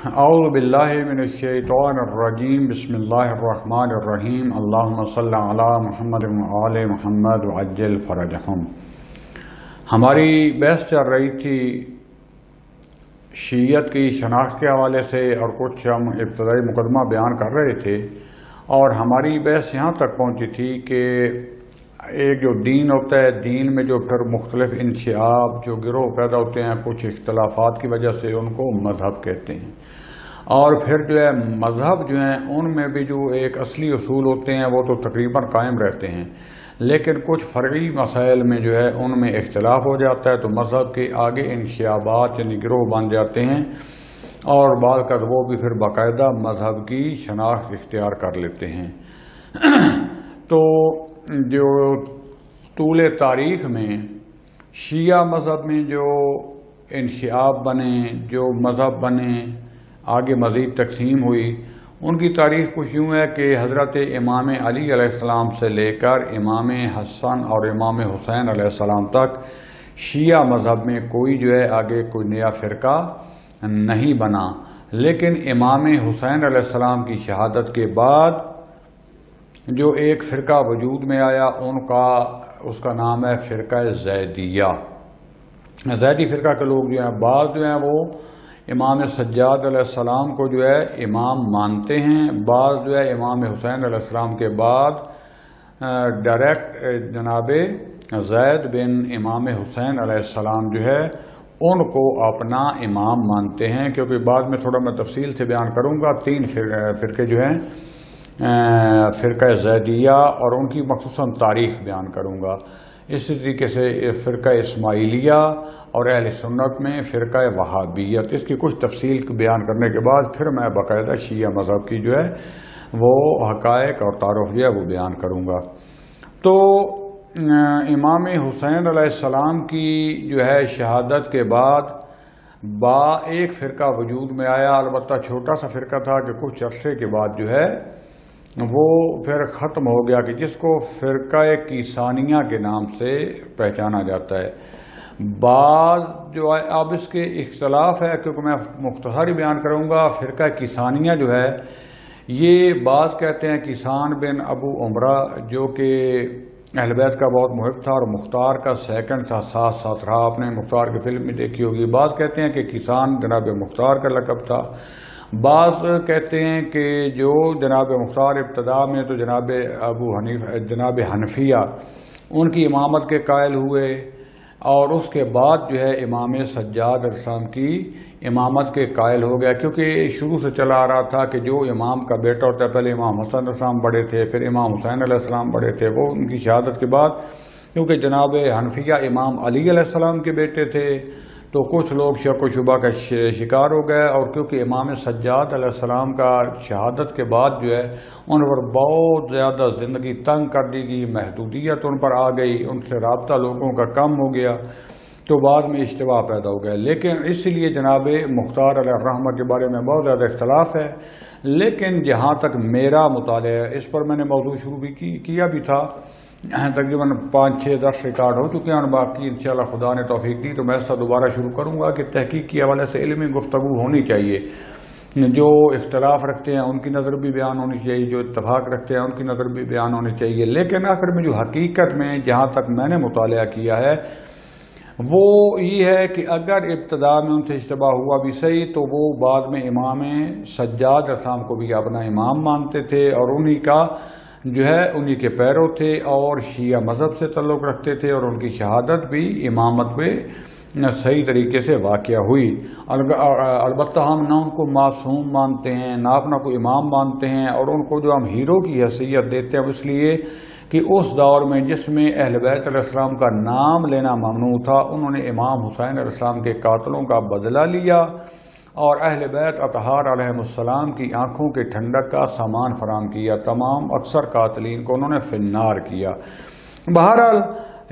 اعوذ باللہ من الشیطان الرجیم بسم اللہ الرحمن الرحیم اللہم صلی علی محمد وآل محمد وعجل فرجہم۔ ہماری بحث چل رہی تھی شیعیت کی شناخت کے حوالے سے اور کچھ ہم ابتدائی مقدمہ بیان کر رہے تھے، اور ہماری بحث یہاں تک پہنچی تھی کہ ایک جو دین ہوتا ہے، دین میں جو پھر مختلف انشعاب جو گروہ پیدا ہوتے ہیں کچھ اختلافات کی وجہ سے، ان کو مذہب کہتے ہیں۔ اور پھر جو ہے مذہب جو ہیں ان میں بھی جو ایک اصلی اصول ہوتے ہیں وہ تو تقریباً قائم رہتے ہیں، لیکن کچھ فرعی مسائل میں جو ہے ان میں اختلاف ہو جاتا ہے، تو مذہب کے آگے انشعابات یعنی گروہ بن جاتے ہیں، اور بعض کا وہ بھی پھر باقاعدہ مذہب کی شناخت اختیار کر لیتے ہیں۔ تو جو طول تاریخ میں شیعہ مذہب میں جو انشعاب بنے، جو مذہب بنے، آگے مزید تقسیم ہوئی، ان کی تاریخ کچھ یوں ہے کہ حضرت امام علی علیہ السلام سے لے کر امام حسن اور امام حسین علیہ السلام تک شیعہ مذہب میں کوئی جو ہے آگے کوئی نیا فرقہ نہیں بنا، لیکن امام حسین علیہ السلام کی شہادت کے بعد جو ایک فرقہ وجود میں آیا اس کا نام ہے فرقہ زیدیہ۔ زیدی فرقہ کے لوگ جو ہیں بعض جو ہیں وہ امام سجاد علیہ السلام کو جو ہے امام مانتے ہیں، بعض جو ہے امام حسین علیہ السلام کے بعد ڈائریکٹ جناب زید بن امام حسین علیہ السلام جو ہے ان کو اپنا امام مانتے ہیں، کیونکہ بعد میں تھوڑا میں تفصیل سے بیان کروں گا۔ تین فرقے جو ہیں فرقہ زیدیہ، اور ان کی مخصوصاً تاریخ بیان کروں گا۔ اسی طریقے سے فرقہ اسماعیلیہ اور اہل سنت میں فرقہ وہابیت، اس کی کچھ تفصیل بیان کرنے کے بعد پھر میں باقاعدہ شیعہ مذہب کی جو ہے وہ حقائق اور تعارف جو ہے وہ بیان کروں گا۔ تو امام حسین علیہ السلام کی جو ہے شہادت کے بعد ایک فرقہ وجود میں آیا، البتہ چھوٹا سا فرقہ تھا کہ کچھ عرصے کے بعد جو ہے وہ پھر ختم ہو گیا، کہ جس کو فرقہ کیسانیہ کے نام سے پہچانا جاتا ہے۔ بعض جو ہے اب اس کے اختلاف ہے، کیونکہ میں مختصر ہی بیان کروں گا۔ فرقہ کیسانیہ جو ہے یہ بعض کہتے ہیں کیسان بن ابو عمرہ، جو کہ اہل بیت کا بہت محب تھا اور مختار کا سیکنڈ تھا، ساتھ ساتھ رہا، آپ نے مختار کی فلم میں دیکھی ہوگی۔ بعض کہتے ہیں کہ کیسان جناب مختار کا لقب تھا، بعض کہتے ہیں کہ جو جناب مختار ابتدا میں تو جناب حنفیہ ان کی امامت کے قائل ہوئے، اور اس کے بعد جو ہے امام سجاد علیہ السلام کی امامت کے قائل ہو گیا، کیونکہ شروع سے چلا آ رہا تھا کہ جو امام کا بیٹا ہوتا ہے، پہلے امام حسن علیہ السلام بڑے تھے، پھر امام حسین علیہ السلام بڑے تھے، وہ ان کی شہادت کے بعد کیونکہ جناب حنفیہ امام علی علیہ السلام کے بیٹے تھے، تو کچھ لوگ شک و شبہ کا شکار ہو گئے، اور کیونکہ امام سجاد علیہ السلام کا شہادت کے بعد جو ہے ان پر بہت زیادہ زندگی تنگ کر دی گئی، محدودیت ان پر آ گئی، ان سے رابطہ لوگوں کا کم ہو گیا، تو بعد میں اشتباہ پیدا ہو گیا۔ لیکن اسی لیے جناب مختار علیہ الرحمہ کے بارے میں بہت زیادہ اختلاف ہے، لیکن جہاں تک میرا مطالعہ ہے، اس پر میں نے موضوع شروع بھی کیا بھی تھا، تقریباً 5-6 درس ریکارڈ ہو چکے ہیں، اور باقی انشاءاللہ خدا نے توفیق دی تو میں اس سے دوبارہ شروع کروں گا کہ تحقیق کے حوالے سے علمی گفتگو ہونی چاہیے، جو اختلاف رکھتے ہیں ان کی نظر بھی بیان ہونی چاہیے، جو اتفاق رکھتے ہیں ان کی نظر بھی بیان ہونی چاہیے، لیکن آخر میں جو حقیقت میں جہاں تک میں نے مطالعہ کیا ہے وہ یہ ہے کہ اگر ابتدا میں ان سے اشتباہ ہوا بھی صحیح، تو وہ بعد میں امام سجاد علیہ السلام کو بھی اپنا امام مانتے تھے، اور انہی کا جو ہے انہی کے پیرو تھے، اور شیعہ مذہب سے تعلق رکھتے تھے، اور ان کی شہادت بھی امامت پہ صحیح طریقے سے واقع ہوئی۔ البتہ ہم نہ ان کو معصوم مانتے ہیں، نہ اپنا کوئی امام مانتے ہیں، اور ان کو جو ہم ہیرو کی حیثیت دیتے ہیں اس لیے کہ اس دور میں جس میں اہل بیت علیہ السلام کا نام لینا ممنوع تھا، انہوں نے امام حسین علیہ السلام کے قاتلوں کا بدلہ لیا، اور اہل بیت اطہار علیہ السلام کی آنکھوں کے ٹھنڈک کا سامان فراہم کیا، تمام اکثر قاتلین کو انہوں نے فی النار کیا۔ بہرحال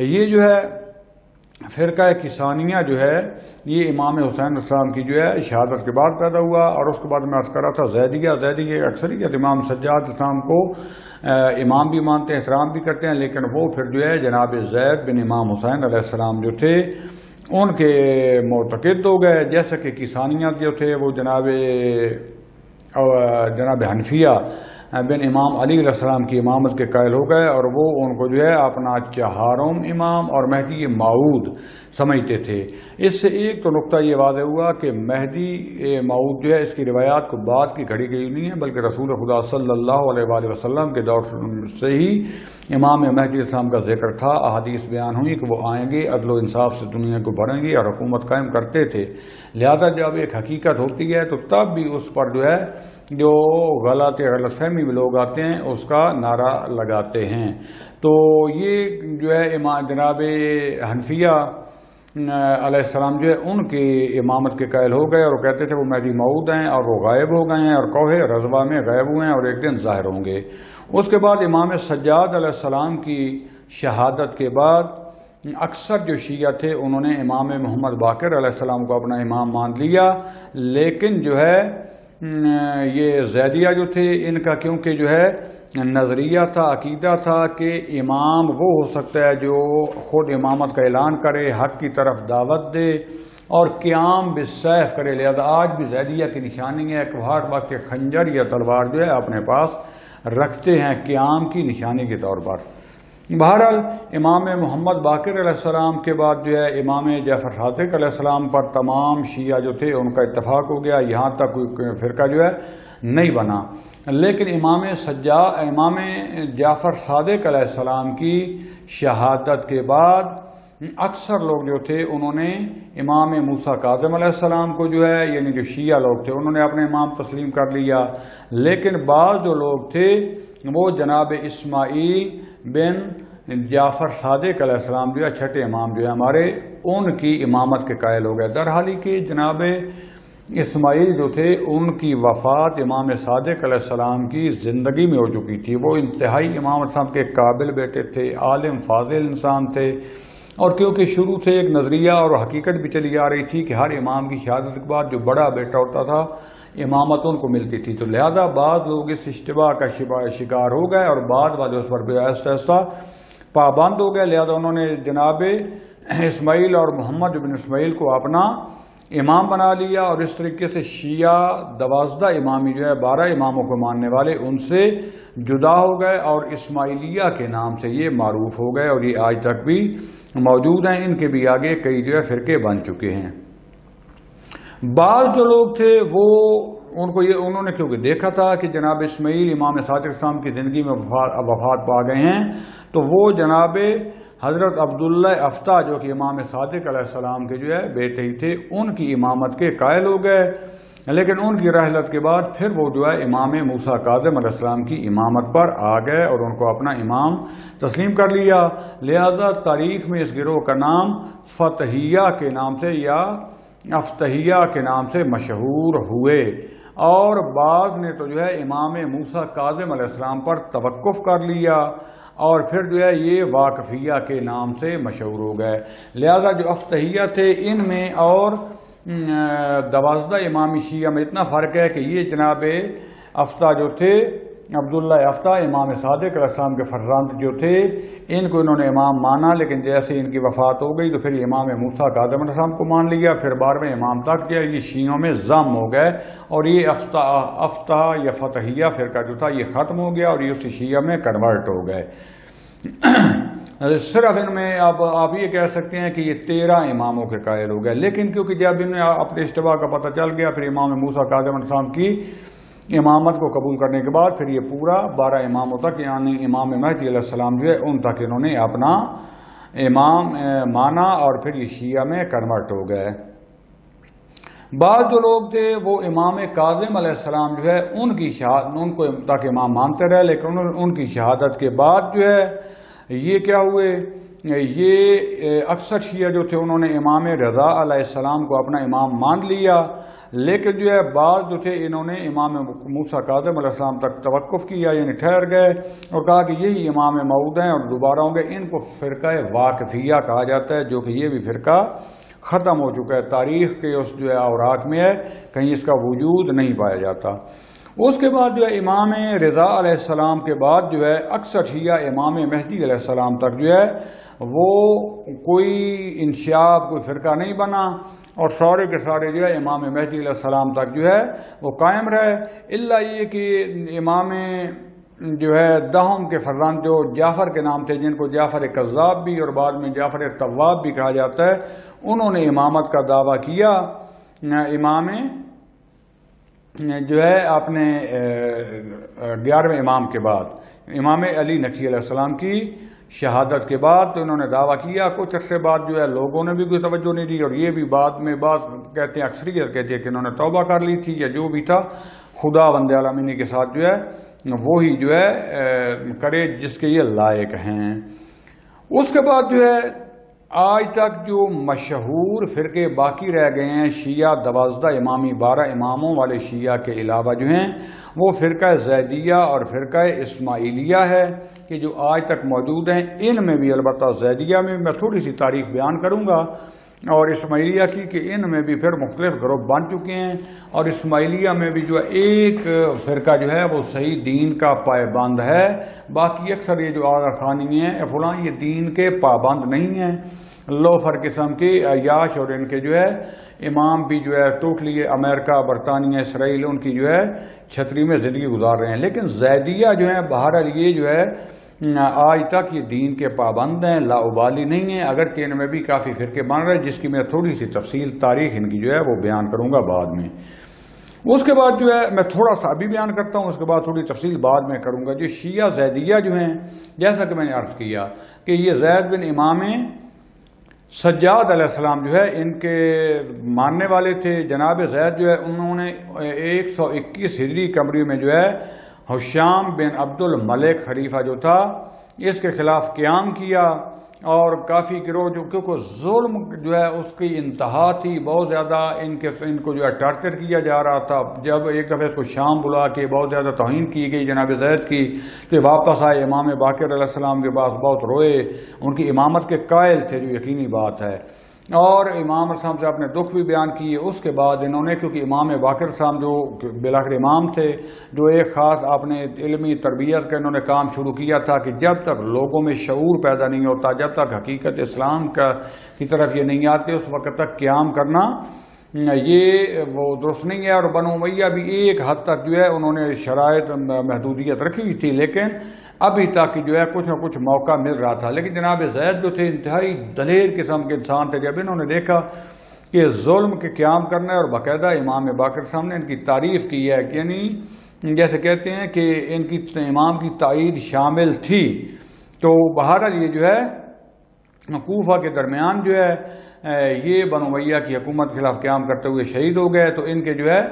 یہ جو ہے فرقہ کیسانیہ جو ہے یہ امام حسین علیہ السلام کی جو ہے شہادت کے بعد پیدا ہوا، اور اس کے بعد میں عرض کر رہا تھا زیدیہ اکثریت امام سجاد علیہ السلام کو امام بھی مانتے ہیں، احترام بھی کرتے ہیں، لیکن وہ پھر جو ہے جناب زید بن امام حسین علیہ السلام جو تھے ان کے معتقد ہو گئے، جیسا کہ کسانیت جو تھے وہ جناب حنفیہ بن امام علی علیہ السلام کی امامت کے قائل ہو گئے، اور وہ ان کو جو ہے اپنا چہارم امام اور مہدی موعود سمجھتے تھے۔ اس سے ایک تو نقطہ یہ واضح ہوا کہ مہدی موعود جو ہے اس کی روایات کو بعد کی گھڑی گئی نہیں ہے، بلکہ رسول خدا صلی اللہ علیہ وآلہ وسلم کے دور سے ہی امام مہدی السلام کا ذکر تھا۔ احادیث بیان ہوئی کہ وہ آئیں گے، عدل و انصاف سے دنیا کو بھریں گے اور حکومت قائم کرتے تھے۔ لہذا جب ایک حقیقت ہوتی ہے تو تب بھی اس پر جو ہے جو غلط فہمی میں لوگ آتے ہیں اس کا نعرہ لگاتے ہیں۔ تو یہ جو ہے جناب حنفیہ علیہ السلام جو ہے ان کی امامت کے قائل ہو گئے، اور وہ کہتے تھے وہ مہدی موعود ہیں اور وہ غائب ہو گئے ہیں اور کوہ رضوہ میں غائب ہوئے ہیں اور ایک دن ظاہر ہوں گے۔ اس کے بعد امام سجاد علیہ السلام کی شہادت کے بعد اکثر جو شیعہ تھے انہوں نے امام محمد باقر علیہ السلام کو اپنا امام مان لیا، لیکن جو ہے یہ زیدیہ جو تھے ان کا کیونکہ جو ہے نظریہ تھا، عقیدہ تھا کہ امام وہ ہو سکتا ہے جو خود امامت کا اعلان کرے، حق کی طرف دعوت دے اور قیام بالسیف کرے۔ لہذا آج بھی زیدیہ کی نشانی ہے کہ ہر وقت خنجر یا تلوار جو ہے اپنے پاس رکھتے ہیں قیام کی نشانی کے طور پر۔ بہرحال امام محمد باقر علیہ السلام کے بعد جو ہے امام جعفر صادق علیہ السلام پر تمام شیعہ جو تھے ان کا اتفاق ہو گیا، یہاں تک کوئی فرقہ جو ہے نہیں بنا۔ لیکن امام جعفر صادق علیہ السلام کی شہادت کے بعد اکثر لوگ جو تھے انہوں نے امام موسیٰ کاظم علیہ السلام کو جو ہے یعنی جو شیعہ لوگ تھے انہوں نے اپنے امام تسلیم کر لیا، لیکن بعض جو لوگ تھے وہ جناب اسماعیل بن جعفر صادق علیہ السلام جو ہے چھٹے امام جو ہے ہمارے ان کی امامت کے قائل ہو گئے۔ درحالی کہ جناب اسماعیل جو تھے ان کی وفات امام صادق علیہ السلام کی زندگی میں ہو چکی تھی۔ وہ انتہائی امام صاحب کے قابل بیٹے تھے، عالم فاضل انسان تھے، اور کیونکہ شروع سے ایک نظریہ اور حقیقت بھی چلی آ رہی تھی کہ ہر امام کی شہادت کے بعد جو بڑا بیٹا ہوتا تھا امامت ان کو ملتی تھی، تو لہذا بعض لوگ اس اشتباہ کا شکار ہو گئے اور بعد اس پر آہستہ آہستہ پابند ہو گئے۔ لہذا انہوں نے جناب اسماعیل اور محمد بن اسماعیل کو اپنا امام بنا لیا، اور اس طریقے سے شیعہ 12 امامی جو ہے 12 اماموں کو ماننے والے ان سے جدا ہو گئے اور اسماعیلیہ کے نام سے یہ معروف ہو گئے، اور یہ آج تک بھی موجود ہیں۔ ان کے بھی آگے کئی جو ہے فرقے بن چکے ہیں۔ بعض جو لوگ تھے وہ انہوں نے کیونکہ دیکھا تھا کہ جناب اسماعیل امام صادق السلام کی زندگی میں وفات پا گئے ہیں، تو وہ جناب حضرت عبداللہ افتح جو کہ امام صادق علیہ السلام کے جو ہے بیٹے ہی تھے ان کی امامت کے قائل ہو گئے، لیکن ان کی رحلت کے بعد پھر وہ جو ہے امام موسیٰ کاظم علیہ السلام کی امامت پر آ گئے اور ان کو اپنا امام تسلیم کر لیا۔ لہذا تاریخ میں اس گروہ کا نام فتحیہ کے نام سے یا افتحیہ کے نام سے مشہور ہوئے، اور بعض نے تو جو ہے امام موسیٰ کاظم علیہ السلام پر توقف کر لیا اور پھر جو ہے یہ واقفیہ کے نام سے مشہور ہو گئے۔ لہذا جو افتحیہ تھے ان میں اور 12 امامی شیعہ میں اتنا فرق ہے کہ یہ جناب افتح جو تھے عبداللہ افتح امام صادق علیہ السلام کے فرزند جو تھے ان کو انہوں نے امام مانا، لیکن جیسے ان کی وفات ہو گئی تو پھر امام موسیٰ کاظم علیہ السلام کو مان لیا، پھر 12ویں امام تک کیا یہ شیعوں میں ضم ہو گئے، اور یہ افتح یا فتحیہ فرقہ جو تھا یہ ختم ہو گیا اور یہ اسی شیعہ میں کنورٹ ہو گئے۔ صرف ان میں آپ یہ کہہ سکتے ہیں کہ یہ 13 اماموں کے قائل ہو گئے، لیکن کیونکہ جب انہیں اپنے اشتباہ کا پتہ چل گیا پھر امام موسیٰ کاظم علیہ السلام کی امامت کو قبول کرنے کے بعد پھر یہ پورا 12 اماموں تک یعنی امام مہدی علیہ السلام جو ہے ان تک انہوں نے اپنا امام مانا اور پھر یہ شیعہ میں کنورٹ ہو گئے۔ بعض جو لوگ تھے وہ امام کاظم علیہ السلام جو ہے ان کو تک امام مانتے رہے، لیکن ان کی شہادت کے بعد جو ہے یہ کیا ہوئے، یہ اکثر شیعہ جو تھے انہوں نے امام رضا علیہ السلام کو اپنا امام مان لیا، لیکن جو ہے بعض جو تھے انہوں نے امام موسیٰ کاظم علیہ السلام تک توقف کیا یعنی ٹھہر گئے اور کہا کہ یہی امام موعود ہیں اور دوبارہ ہوں گے۔ ان کو فرقہ واقفیہ کہا جاتا ہے، جو کہ یہ بھی فرقہ ختم ہو چکا ہے، تاریخ کے اس جو ہے اوراق میں ہے، کہیں اس کا وجود نہیں پایا جاتا۔ اس کے بعد جو ہے امام رضا علیہ السلام کے بعد جو ہے اکثر شیعہ امام مہدی علیہ السلام تک جو ہے وہ کوئی انشاب کوئی فرقہ نہیں بنا اور سارے کے سارے جو ہے امام مہدی علیہ السلام تک جو ہے وہ قائم رہے، الا یہ کہ امام جو ہے دہم کے فرزند جو جعفر کے نام تھے، جن کو جعفر کذاب بھی اور بعد میں جعفر تواب بھی کہا جاتا ہے، انہوں نے امامت کا دعویٰ کیا امام جو ہے اپنے 11ویں امام کے بعد، امام علی نقشی علیہ السلام کی شہادت کے بعد، تو انہوں نے دعویٰ کیا۔ کچھ عرصے بعد جو ہے لوگوں نے بھی کوئی توجہ نہیں دی، اور یہ بھی بعد میں بعض کہتے ہیں، اکثریت کہتے ہیں کہ انہوں نے توبہ کر لی تھی، یا جو بھی تھا خدا بند عالمینی کے ساتھ جو ہے وہی جو ہے کرے جس کے یہ لائق ہیں۔ اس کے بعد جو ہے آج تک جو مشہور فرقے باقی رہ گئے ہیں شیعہ 12 امامی 12 اماموں والے شیعہ کے علاوہ جو ہیں، وہ فرقہ زیدیہ اور فرقہ اسماعیلیہ ہے کہ جو آج تک موجود ہیں۔ ان میں بھی البتہ زیدیہ میں میں تھوڑی سی تاریخ بیان کروں گا، اور اسماعیلیہ کی کہ ان میں بھی پھر مختلف گروپ بن چکے ہیں، اور اسماعیلیہ میں بھی جو ایک فرقہ جو ہے وہ صحیح دین کا پابند ہے، باقی اکثر یہ جو آغا خانی ہیں فلاں یہ دین کے پابند نہیں ہیں، لوفر قسم کے عیاش، اور ان کے جو ہے امام بھی جو ہے ٹوٹلی امریکہ برطانیہ اسرائیل ان کی جو ہے چھتری میں زندگی گزار رہے ہیں۔ لیکن زیدیہ جو ہے بہرحال یہ جو ہے آج تک یہ دین کے پابند ہیں، لاابالی نہیں ہیں، اگرچہ ان میں بھی کافی فرقے بن رہے ہیں، جس کی میں تھوڑی سی تفصیل تاریخ ان کی جو ہے وہ بیان کروں گا بعد میں۔ اس کے بعد جو ہے میں تھوڑا سا ابھی بیان کرتا ہوں، اس کے بعد تھوڑی تفصیل بعد میں کروں گا۔ جو شیعہ زیدیہ جو ہیں، جیسا کہ میں نے عرض کیا کہ یہ زید بن امام سجاد علیہ السلام جو ہے ان کے ماننے والے تھے۔ جناب زید جو ہے انہوں نے 121 ہجری قمری میں جو ہے حشام بن عبد الملک خلیفہ جو تھا اس کے خلاف قیام کیا، اور کافی گروہ جو کیونکہ ظلم جو ہے اس کی انتہا تھی، بہت زیادہ ان کو جو ہے ٹارچر کیا جا رہا تھا۔ جب ایک دفعہ اس کو شام بلا کے بہت زیادہ توہین کی گئی جناب زید کی، تو واپس آئے امام باقر علیہ السلام کے پاس، بہت روئے، ان کی امامت کے قائل تھے جو یقینی بات ہے، اور امام السلام سے اپنے دکھ بھی بیان کیے۔ اس کے بعد انہوں نے کیونکہ امام باقر السلام جو بالآخر امام تھے، جو ایک خاص اپنے علمی تربیت کا انہوں نے کام شروع کیا تھا کہ جب تک لوگوں میں شعور پیدا نہیں ہوتا، جب تک حقیقت اسلام کی طرف یہ نہیں آتے، اس وقت تک قیام کرنا یہ وہ درست نہیں ہے۔ اور بنو امیہ بھی ایک حد تک جو ہے انہوں نے شرائط محدودیت رکھی ہوئی تھی، لیکن ابھی تک جو ہے کچھ نہ کچھ موقع مل رہا تھا۔ لیکن جناب زید جو تھے انتہائی دلیر قسم کے انسان تھے، جب انہوں نے دیکھا کہ ظلم کے قیام کرنا ہے، اور باقاعدہ امام باقر صاحب نے ان کی تعریف کی ہے، یعنی جیسے کہتے ہیں کہ ان کی امام کی تائید شامل تھی، تو بہرحال یہ جو ہے کوفہ کے درمیان جو ہے یہ بنو امیہ کی حکومت کے خلاف قیام کرتے ہوئے شہید ہو گئے۔ تو ان کے جو ہے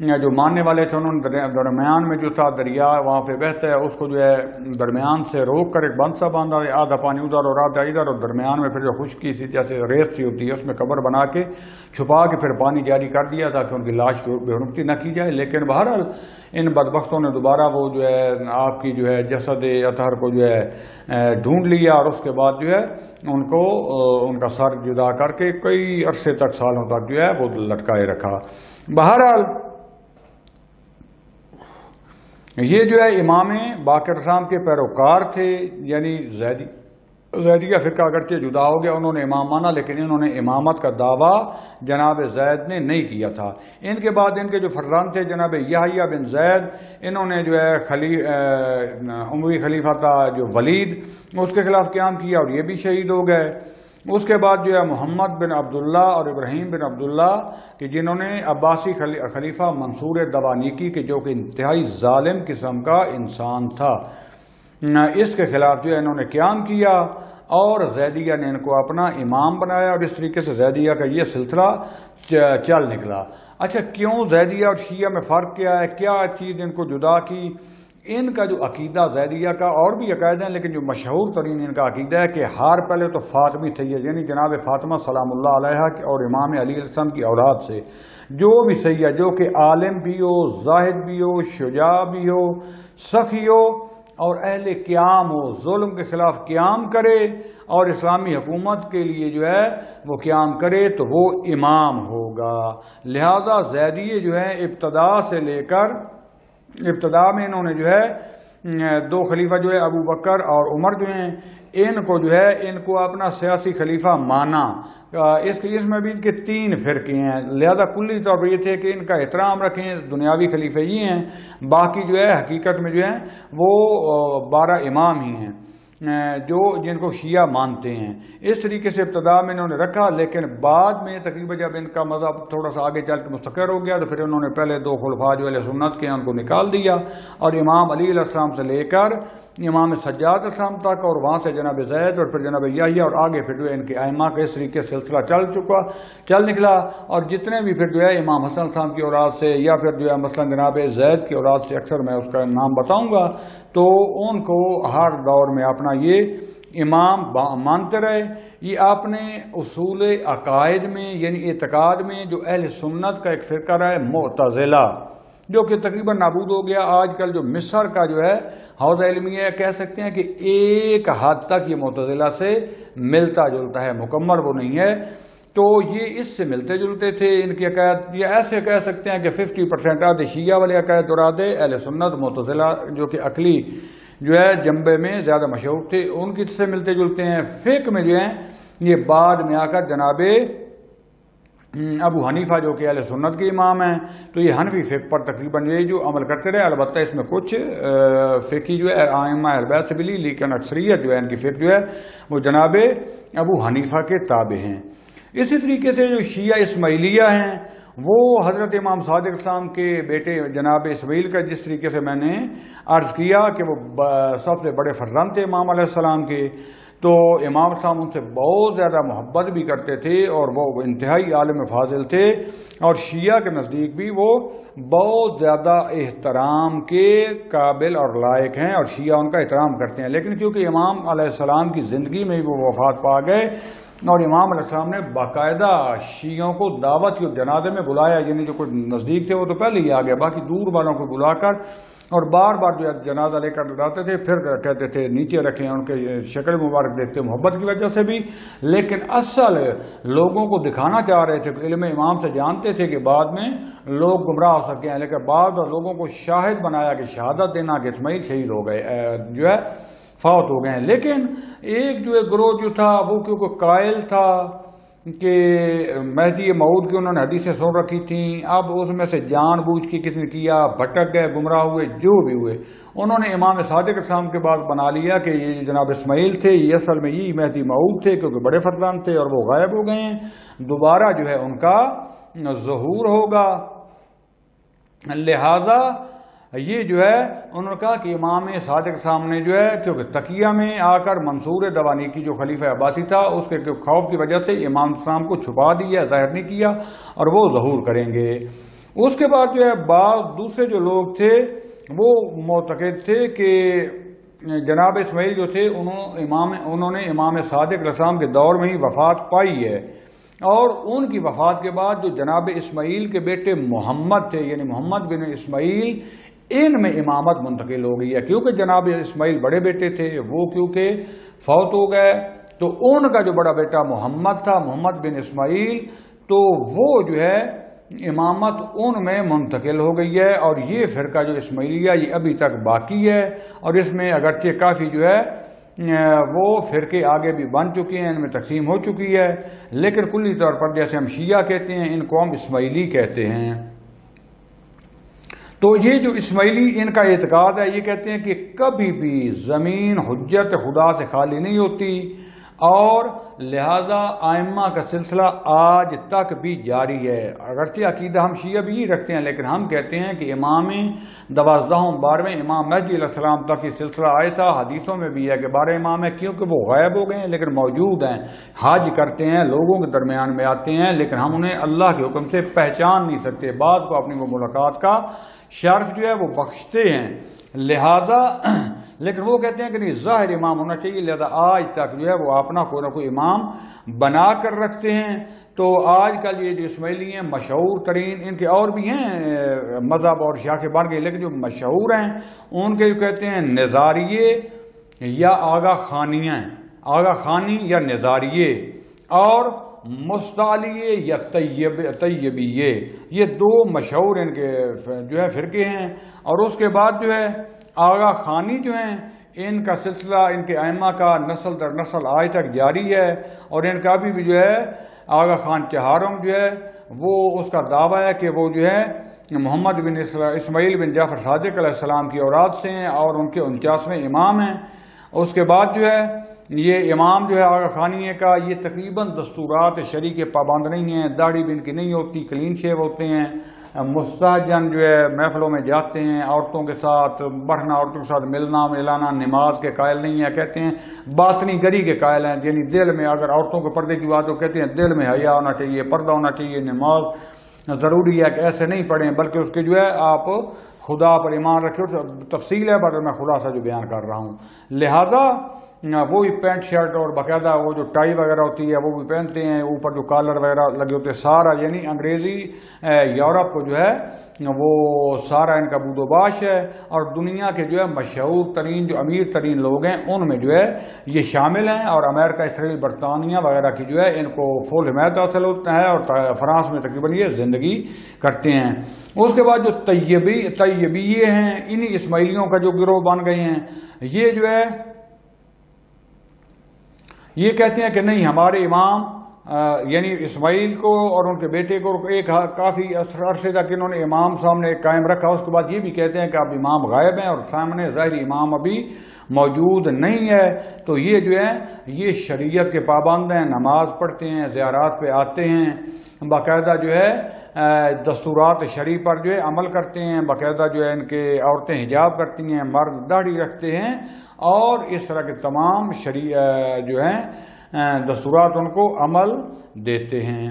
جو ماننے والے تھے انہوں نے درمیان میں جو تھا دریا وہاں پہ بہتا ہے، اس کو جو ہے درمیان سے روک کر ایک بند سا باندھا، آدھا پانی ادھر اور آدھا ادھر، اور درمیان میں پھر جو خشکی سی جیسے ریت سی ہوتی ہے اس میں قبر بنا کے چھپا کے پھر پانی جاری کر دیا تاکہ ان کی لاش بے حرمتی نہ کی جائے۔ لیکن بہرحال ان بدبختوں نے دوبارہ وہ جو ہے آپ کی جو ہے جسد اطہر کو جو ہے ڈھونڈ لیا، اور اس کے بعد جو ہے ان کا سر جدا کر کے کئی عرصے تک سالوں تک جو ہے وہ لٹکائے رکھا۔ بہرحال یہ جو ہے امام باقر صاحب کے پیروکار تھے، یعنی زیدیہ فرقہ اگرچہ جدا ہو گیا، انہوں نے امام مانا، لیکن انہوں نے امامت کا دعویٰ جناب زید نے نہیں کیا تھا۔ ان کے بعد ان کے جو فرزند تھے جناب یحییٰ بن زید، انہوں نے جو ہے اموی خلیفہ تھا جو ولید، اس کے خلاف قیام کیا اور یہ بھی شہید ہو گئے۔ اس کے بعد جو ہے محمد بن عبداللہ اور ابراہیم بن عبداللہ کہ جنہوں نے عباسی خلیفہ منصور دوانیکی کے جو کہ انتہائی ظالم قسم کا انسان تھا، اس کے خلاف جو ہے انہوں نے قیام کیا، اور زیدیہ نے ان کو اپنا امام بنایا، اور اس طریقے سے زیدیہ کا یہ سلسلہ چل نکلا۔ اچھا، کیوں زیدیہ اور شیعہ میں فرق کیا ہے؟ کیا چیز ان کو جدا کی؟ ان کا جو عقیدہ زیدیہ کا اور بھی عقائد ہیں، لیکن جو مشہور ترین ان کا عقیدہ ہے کہ ہر پہلے تو فاطمی سید، یعنی جناب فاطمہ سلام اللہ علیہا اور امام علی علیہ السلام کی اولاد سے جو بھی سید، جو کہ عالم بھی ہو، زاہد بھی ہو، شجاع بھی ہو، سخی ہو، اور اہل قیام ہو، ظلم کے خلاف قیام کرے اور اسلامی حکومت کے لیے جو ہے وہ قیام کرے، تو وہ امام ہوگا۔ لہذا زیدیہ جو ہے ابتدا میں انہوں نے جو ہے دو خلیفہ جو ہے ابو بکر اور عمر جو ہیں، ان کو جو ہے ان کو اپنا سیاسی خلیفہ مانا. اس میں بھی ان کے 3 فرقے ہیں. لہذا کلی طور پر یہ تھے کہ ان کا احترام رکھیں. دنیاوی خلیفے یہ ہیں، باقی جو ہے حقیقت میں جو ہے وہ 12 امام ہی ہیں جن کو شیعہ مانتے ہیں. اس طریقے سے ابتدا میں انہوں نے رکھا، لیکن بعد میں تقریباً جب ان کا مذہب تھوڑا سا آگے چل کے مستقر ہو گیا تو پھر انہوں نے پہلے 2 خلفاء جو اہل سنت کے ہیں ان کو نکال دیا، اور امام علی علیہ السلام سے لے کر امام سجاد علیہ السلام تک، اور وہاں سے جناب زید اور پھر جناب یحییٰ، اور آگے پھر جو ہے ان کے ائمہ کا اس طریقے سے سلسلہ چل نکلا. اور جتنے بھی پھر جو ہے امام حسن علیہ السلام کی اولاد سے، یا پھر جو ہے مثلا جناب زید کی اولاد سے، اکثر میں اس کا نام بتاؤں گا، تو ان کو ہر دور میں اپنا یہ امام مانتے رہے. یہ اپنے اصول عقائد میں یعنی اعتقاد میں جو اہل سنت کا ایک فرقہ رہا ہے معتزلہ، جو کہ تقریباً نابود ہو گیا. آج کل جو مصر کا جو ہے حوزہ علمیہ کہہ سکتے ہیں کہ ایک حد تک یہ معتزلہ سے ملتا جلتا ہے، مکمل وہ نہیں ہے. تو یہ اس سے ملتے جلتے تھے. ان کی عقائد یہ ایسے کہہ سکتے ہیں کہ 50% آدھے شیعہ والے عقائد اور آدھے اہل سنت. معتزلہ جو کہ عقلی جو ہے جنبے میں زیادہ مشہور تھے، ان کی سے ملتے جلتے ہیں. فقہ میں جو ہیں یہ بعد میں آ کر جناب ابو حنیفہ جو کہ اہل سنت کے امام ہیں، تو یہ حنفی فقہ پر تقریباً یہ جو عمل کرتے رہے. البتہ اس میں کچھ فقہی جو ہے ائمہ اہل بیت سے ملی، لیکن اکثریت جو ہے ان کی فقہ جو ہے وہ جناب ابو حنیفہ کے تابع ہیں. اسی طریقے سے جو شیعہ اسماعیلیہ ہیں وہ حضرت امام صادق السلام کے بیٹے جناب اسماعیل کا، جس طریقے سے میں نے عرض کیا کہ وہ سب سے بڑے فرزند تھے امام علیہ السلام کے، تو امام صاحب ان سے بہت زیادہ محبت بھی کرتے تھے اور وہ انتہائی عالم فاضل تھے. اور شیعہ کے نزدیک بھی وہ بہت زیادہ احترام کے قابل اور لائق ہیں، اور شیعہ ان کا احترام کرتے ہیں. لیکن کیونکہ امام علیہ السلام کی زندگی میں وہ وفات پا گئے، اور امام علیہ السلام نے باقاعدہ شیعوں کو دعوت کی جنازے میں بلایا، یعنی جو کوئی نزدیک تھے وہ تو پہلے ہی آ گئے، باقی دور والوں کو بلا کر اور بار بار جو جنازہ لے کر لاتے تھے، پھر کہتے تھے نیچے رکھیں. ان کے شکل مبارک دیکھتے محبت کی وجہ سے بھی، لیکن اصل لوگوں کو دکھانا چاہ رہے تھے. علم امام سے جانتے تھے کہ بعد میں لوگ گمراہ ہو سکے ہیں، لیکن بعض لوگوں کو شاہد بنایا کہ شہادت دینا کہ اسماعیل شہید ہو گئے، جو ہے فوت ہو گئے ہیں. لیکن ایک جو گروہ جو تھا وہ کیونکہ قائل تھا کہ مہدی موعود کی انہوں نے حدیثیں سن رکھی تھیں، اب اس میں سے جان بوجھ کے کس نے کیا، بھٹک گئے، گمراہ ہوئے، جو بھی ہوئے، انہوں نے امام صادق السلام کے بعد بنا لیا کہ یہ جناب اسماعیل تھے، یہ اصل میں یہ مہدی موعود تھے، کیونکہ بڑے فرزند تھے اور وہ غائب ہو گئے ہیں، دوبارہ جو ہے ان کا ظہور ہوگا. لہذا یہ جو ہے انہوں نے کہا کہ امام صادق سامنے جو ہے، کیونکہ تقیہ میں آ کر منصور دوانی کی جو خلیفہ عباسی تھا اس کے خوف کی وجہ سے امام صاحب کو چھپا دیا، ظاہر نہیں کیا، اور وہ ظہور کریں گے. اس کے بعد جو ہے بعض دوسرے جو لوگ تھے وہ معتقد تھے کہ جناب اسماعیل جو تھے انہوں نے امام صادق علیہ السلام کے دور میں ہی وفات پائی ہے، اور ان کی وفات کے بعد جو جناب اسماعیل کے بیٹے محمد تھے، یعنی محمد بن اسماعیل، ان میں امامت منتقل ہو گئی ہے. کیونکہ جناب اسماعیل بڑے بیٹے تھے، وہ کیونکہ فوت ہو گئے، تو ان کا جو بڑا بیٹا محمد تھا، محمد بن اسماعیل، تو وہ جو ہے امامت ان میں منتقل ہو گئی ہے. اور یہ فرقہ جو اسماعیلیہ یہ ابھی تک باقی ہے، اور اس میں اگرچہ کافی جو ہے وہ فرقے آگے بھی بن چکے ہیں، ان میں تقسیم ہو چکی ہے، لیکن کلی طور پر جیسے ہم شیعہ کہتے ہیں ان کو ہم اسماعیلی کہتے ہیں. تو یہ جو اسماعیلی ان کا اعتقاد ہے، یہ کہتے ہیں کہ کبھی بھی زمین حجت خدا سے خالی نہیں ہوتی، اور لہذا ائمہ کا سلسلہ آج تک بھی جاری ہے. اگرچہ عقیدہ ہم شیعہ بھی رکھتے ہیں، لیکن ہم کہتے ہیں کہ امام 12 12 امام مہدی علیہ السلام تک یہ سلسلہ آیا تھا. حدیثوں میں بھی ہے کہ 12 امام ہیں، کیونکہ وہ غائب ہو گئے ہیں لیکن موجود ہیں، حج کرتے ہیں، لوگوں کے درمیان میں آتے ہیں، لیکن ہم انہیں اللہ کے حکم سے پہچان نہیں سکتے. بعض کو اپنی وہ ملاقات کا شرف جو ہے وہ بخشتے ہیں، لہذا لیکن وہ کہتے ہیں کہ نہیں، ظاہر امام ہونا چاہیے. لہذا آج تک جو ہے وہ اپنا کوئی نہ کوئی امام بنا کر رکھتے ہیں. تو آج کل یہ جو اسماعیلی ہیں مشہور ترین، ان کے اور بھی ہیں مذہب اور شاخیں بن گئی، لیکن جو مشہور ہیں ان کے جو کہتے ہیں نظاریے یا آغا خانیاں، آغا خانی یا نظاریے، اور مستعلیے یا طیبیے، یہ 2 مشہور ان کے جو ہے فرقے ہیں. اور اس کے بعد جو ہے آغا خانی جو ہیں ان کا سلسلہ ان کے ائمہ کا نسل در نسل آج تک جاری ہے، اور ان کا ابھی بھی جو ہے آغا خان چہارم جو ہے وہ اس کا دعویٰ ہے کہ وہ جو ہے محمد بن اسماعیل بن جعفر صادق علیہ السلام کی اولاد سے ہیں اور ان کے 49ویں امام ہیں۔ اس کے بعد جو ہے یہ امام جو ہے آغا خانیے کا یہ تقریباً دستورات شرعی کے پابند نہیں ہیں، داڑھی بھی ان کی نہیں ہوتی، کلین شیو ہوتے ہیں، مستحجن جو ہے محفلوں میں جاتے ہیں، عورتوں کے ساتھ بڑھنا، عورتوں کے ساتھ ملنا ملانا، نماز کے قائل نہیں ہیں، کہتے ہیں باطنی گری کے قائل ہیں، یعنی دل میں اگر عورتوں کے پردے کی بات ہو کہتے ہیں دل میں حیا ہونا چاہیے، پردہ ہونا چاہیے، نماز ضروری ہے کہ ایسے نہیں پڑھیں بلکہ اس کے جو ہے آپ خدا پر ایمان رکھیں۔ تفصیل ہے پر میں خلاصہ جو بیان کر رہا ہوں، لہذا وہی پینٹ شرٹ اور باقاعدہ وہ جو ٹائی وغیرہ ہوتی ہے وہ بھی پہنتے ہیں، اوپر جو کالر وغیرہ لگے ہوتے ہیں، سارا یعنی انگریزی یورپ کو جو ہے وہ سارا ان کا بود و باش ہے، اور دنیا کے جو ہے مشہور ترین جو امیر ترین لوگ ہیں ان میں جو ہے یہ شامل ہیں، اور امریکہ، اسرائیل، برطانیہ وغیرہ کی جو ہے ان کو فل حمایت حاصل ہوتا ہے، اور فرانس میں تقریباً یہ زندگی کرتے ہیں۔ اس کے بعد جو طیبیے ہیں، انہی اسماعیلیوں کا جو گروہ بن گئے ہیں، یہ جو ہے یہ کہتے ہیں کہ نہیں ہمارے امام یعنی اسماعیل کو اور ان کے بیٹے کو ایک کافی عرصے تک انہوں نے امام سامنے قائم رکھا، اس کے بعد یہ بھی کہتے ہیں کہ اب امام غائب ہیں اور سامنے ظاہری امام ابھی موجود نہیں ہے، تو یہ جو ہے یہ شریعت کے پابند ہیں، نماز پڑھتے ہیں، زیارات پہ آتے ہیں، باقاعدہ جو ہے دستورات شرعی پر جو ہے عمل کرتے ہیں، باقاعدہ جو ہے ان کے عورتیں حجاب کرتی ہیں، مرد داڑھی رکھتے ہیں، اور اس طرح کے تمام جو ہیں دستورات ان کو عمل دیتے ہیں۔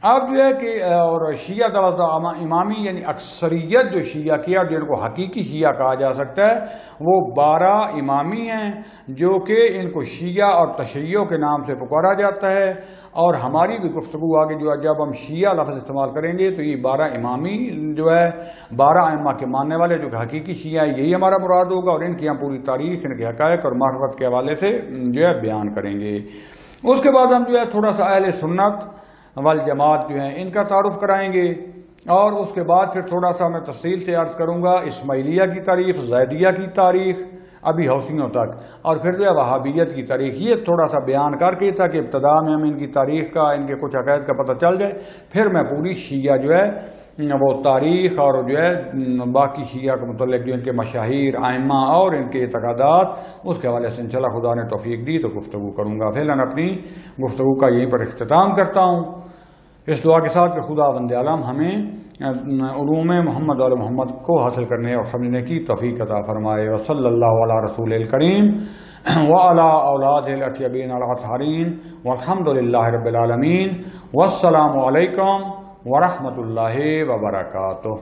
اب جو ہے کہ اور شیعہ طلبہ امامی یعنی اکثریت جو شیعہ کیا جن کو حقیقی شیعہ کہا جا سکتا ہے وہ 12 امامی ہیں، جو کہ ان کو شیعہ اور تشیع کے نام سے پکارا جاتا ہے، اور ہماری بھی گفتگو آگے جو ہے جب ہم شیعہ لفظ استعمال کریں گے تو یہ 12 امامی جو ہے 12 ائمہ کے ماننے والے جو کہ حقیقی شیعہ ہے یہی ہمارا مراد ہوگا، اور ان کی ہم پوری تاریخ، ان کے حقائق اور معرفت کے حوالے سے جو ہے بیان کریں گے۔ اس کے بعد ہم جو ہے تھوڑا سا اہل سنت والجماعت جو ہیں ان کا تعارف کرائیں گے، اور اس کے بعد پھر تھوڑا سا میں تفصیل سے عرض کروں گا اسماعیلیہ کی تاریخ، زیدیہ کی تاریخ ابھی حوثیوں تک، اور پھر جو ہے وہابیت کی تاریخ، یہ تھوڑا سا بیان کر کے تاکہ ابتدا میں ہم ان کی تاریخ کا، ان کے کچھ عقائد کا پتہ چل جائے، پھر میں پوری شیعہ جو ہے وہ تاریخ اور جو ہے باقی شیعہ کے متعلق جو ان کے مشاہیر، ائمہ اور ان کے اعتقادات، اس کے حوالے سے انشاءاللہ خدا نے توفیق دی تو گفتگو کروں گا۔ فعلاً اپنی گفتگو کا یہیں پر اختتام کرتا ہوں، اس دعا کے ساتھ کہ خدا وند عالم ہمیں علوم محمد و محمد کو حاصل کرنے اور سمجھنے کی توفیق عطا فرمائے۔ وصلی اللہ علی رسول الکریم وعلی اولادہ الاطہرین الاطہرین والحمد للہ رب العالمین، والسلام علیکم ورحمۃ اللہ وبرکاتہ۔